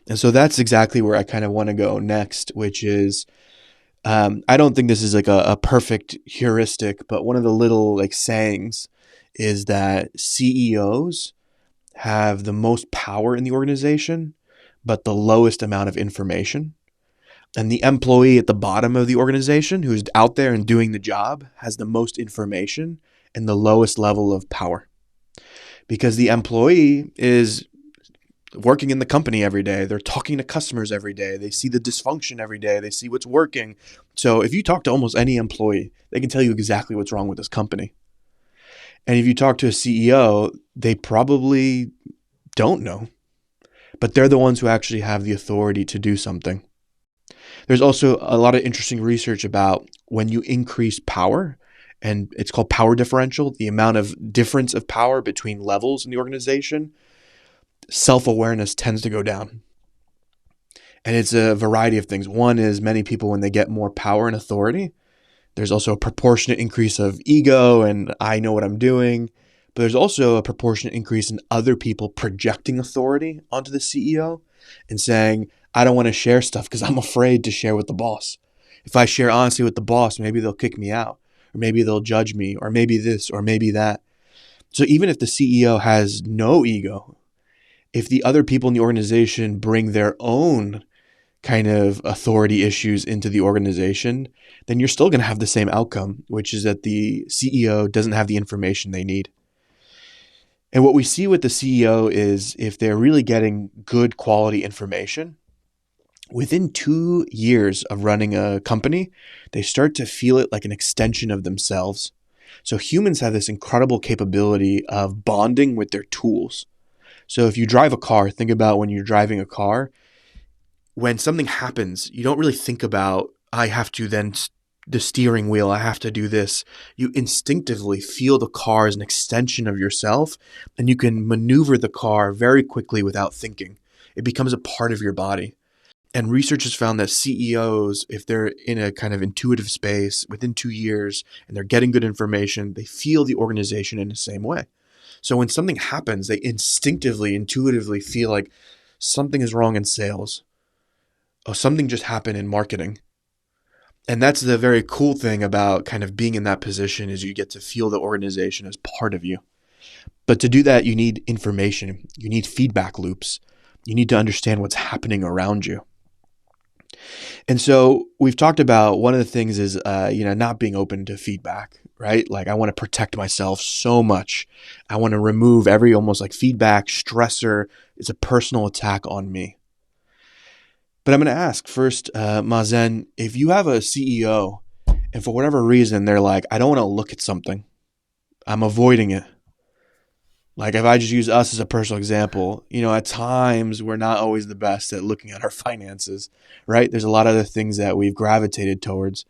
And so that's exactly where I kind of want to go next, which is I don't think this is like a perfect heuristic, but one of the little like sayings is that CEOs have the most power in the organization, but the lowest amount of information. And the employee at the bottom of the organization who's out there and doing the job has the most information and the lowest level of power. Because the employee is working in the company every day. They're talking to customers every day. They see the dysfunction every day. They see what's working. So if you talk to almost any employee, they can tell you exactly what's wrong with this company. And if you talk to a CEO, they probably don't know, but they're the ones who actually have the authority to do something. There's also a lot of interesting research about when you increase power, and it's called power differential, the amount of difference of power between levels in the organization, self awareness tends to go down. And it's a variety of things. One is many people, when they get more power and authority, there's also a proportionate increase of ego and I know what I'm doing. But there's also a proportionate increase in other people projecting authority onto the CEO and saying, I don't want to share stuff because I'm afraid to share with the boss. If I share honestly with the boss, maybe they'll kick me out, or maybe they'll judge me, or maybe this, or maybe that. So even if the CEO has no ego, if the other people in the organization bring their own kind of authority issues into the organization, then you're still going to have the same outcome, which is that the CEO doesn't have the information they need. And what we see with the CEO is if they're really getting good quality information, within 2 years of running a company, they start to feel it like an extension of themselves. So humans have this incredible capability of bonding with their tools. So if you drive a car, think about when you're driving a car, when something happens, you don't really think about, I have to then the steering wheel, I have to do this. You instinctively feel the car as an extension of yourself, and you can maneuver the car very quickly without thinking. It becomes a part of your body. And research has found that CEOs, if they're in a kind of intuitive space within 2 years and they're getting good information, they feel the organization in the same way. So when something happens, they instinctively, intuitively feel like something is wrong in sales. Oh, something just happened in marketing. And that's the very cool thing about kind of being in that position is you get to feel the organization as part of you. But to do that, you need information. You need feedback loops. You need to understand what's happening around you. And so we've talked about one of the things is, not being open to feedback, right? Like I want to protect myself so much. I want to remove every almost like feedback stressor. It's a personal attack on me. But I'm going to ask first, Mazen, if you have a CEO and for whatever reason they're like, I don't want to look at something, I'm avoiding it. Like if I just use us as a personal example, at times we're not always the best at looking at our finances, right? There's a lot of other things that we've gravitated towards.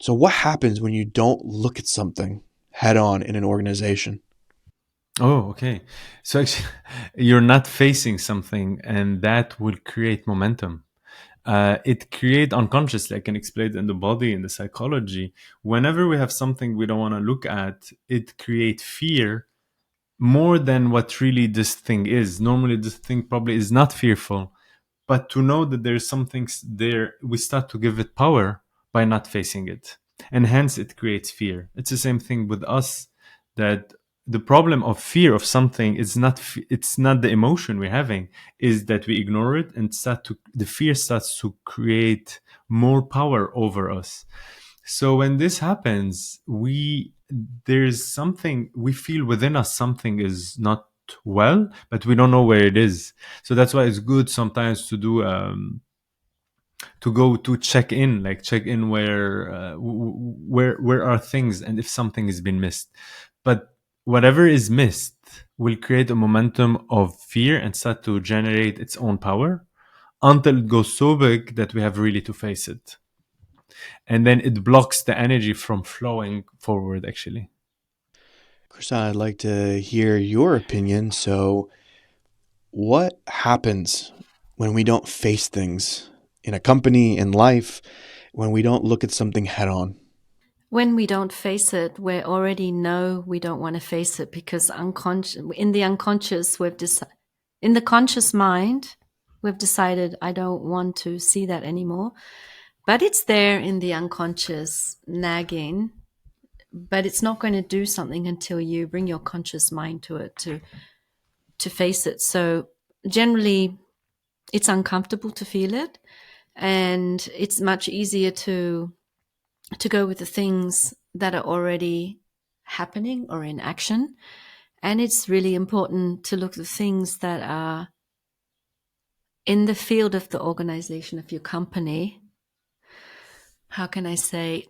So what happens when you don't look at something head on in an organization? Oh, okay. So actually, you're not facing something, and that will create momentum. It create unconsciously. I can explain it in the body, in the psychology. Whenever we have something we don't want to look at, it create fear more than what really this thing is. Normally, this thing probably is not fearful, but to know that there's something there, we start to give it power by not facing it, and hence it creates fear. It's the same thing with us, that the problem of fear of something is not it's not the emotion we're having, is that we ignore it and the fear starts to create more power over us. So when this happens, there's something we feel within us, something is not well, but we don't know where it is. So that's why it's good sometimes to do to go to check in where where are things, and if something has been missed. But whatever is missed will create a momentum of fear and start to generate its own power until it goes so big that we have really to face it, and then it blocks the energy from flowing forward actually. Krisana, I'd like to hear your opinion. So what happens when we don't face things in a company, in life, when we don't look at something head on? When we don't face it, we already know we don't want to face it because in the unconscious, in the conscious mind, We've decided I don't want to see that anymore. But it's there in the unconscious nagging, but it's not going to do something until you bring your conscious mind to it to face it. So generally it's uncomfortable to feel it, and it's much easier to go with the things that are already happening or in action. And it's really important to look at the things that are in the field of the organization of your company. How can I say?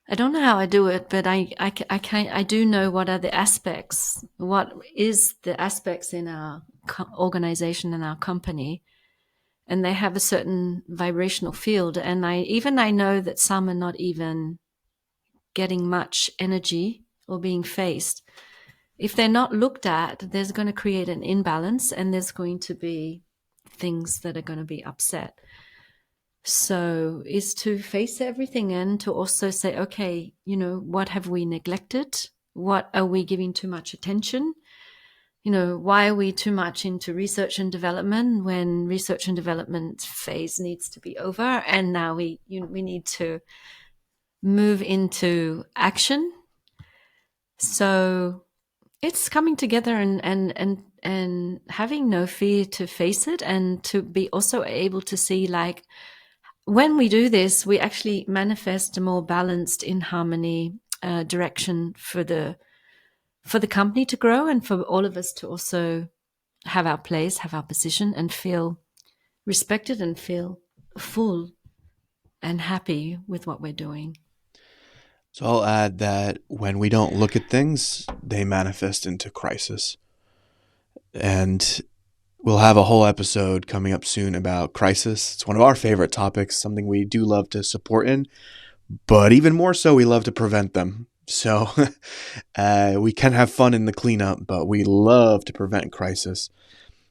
I don't know how I do it, but I do know what are the aspects, what is the aspects in our organization and our company, and they have a certain vibrational field. And I know that some are not even getting much energy or being faced. If they're not looked at, there's going to create an imbalance, and there's going to be things that are going to be upset. So is to face everything and to also say, okay, what have we neglected? What are we giving too much attention? Why are we too much into research and development when research and development phase needs to be over? And now we need to move into action. So it's coming together and having no fear to face it, and to be also able to see, like, when we do this, we actually manifest a more balanced, in harmony direction for the company to grow, and for all of us to also have our place, have our position, and feel respected and feel full and happy with what we're doing. So I'll add that when we don't look at things, they manifest into crisis. And we'll have a whole episode coming up soon about crisis. It's one of our favorite topics, something we do love to support in, but even more so, we love to prevent them. So we can have fun in the cleanup, but we love to prevent crisis.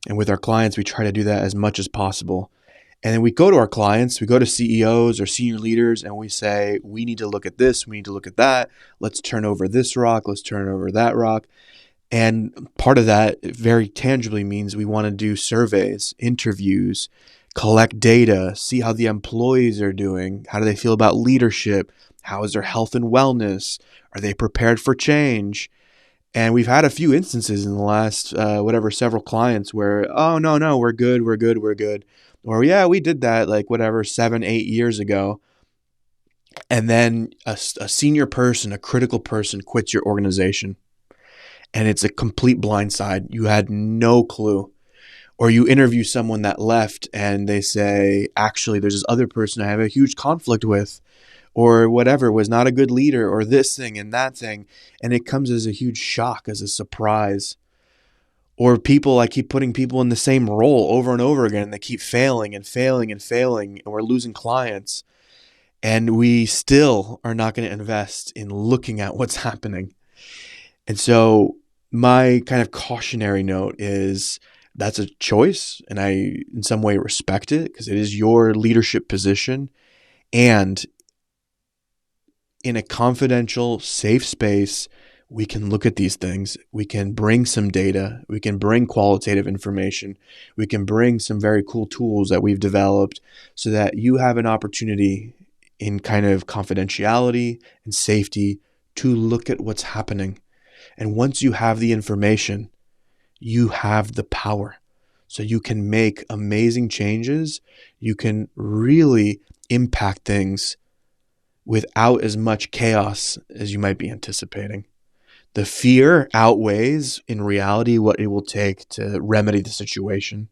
And with our clients, we try to do that as much as possible. And then we go to our clients, we go to CEOs or senior leaders, and we say, we need to look at this, we need to look at that. Let's turn over this rock, let's turn over that rock. And part of that very tangibly means we want to do surveys, interviews, collect data, see how the employees are doing. How do they feel about leadership? How is their health and wellness? Are they prepared for change? And we've had a few instances in the last, several clients where, oh, no, we're good. Or, yeah, we did that 7-8 years ago. And then a senior person, a critical person quits your organization. And it's a complete blindside. You had no clue. Or you interview someone that left and they say, actually, there's this other person I have a huge conflict with, or whatever, was not a good leader, or this thing and that thing. And it comes as a huge shock, as a surprise. Or I keep putting people in the same role over and over again. And they keep failing and failing and failing. And we're losing clients. And we still are not going to invest in looking at what's happening. And so my kind of cautionary note is that's a choice, and I in some way respect it because it is your leadership position. And in a confidential, safe space, we can look at these things. We can bring some data. We can bring qualitative information. We can bring some very cool tools that we've developed so that you have an opportunity in kind of confidentiality and safety to look at what's happening. And once you have the information, you have the power. So you can make amazing changes. You can really impact things without as much chaos as you might be anticipating. The fear outweighs, in reality, what it will take to remedy the situation.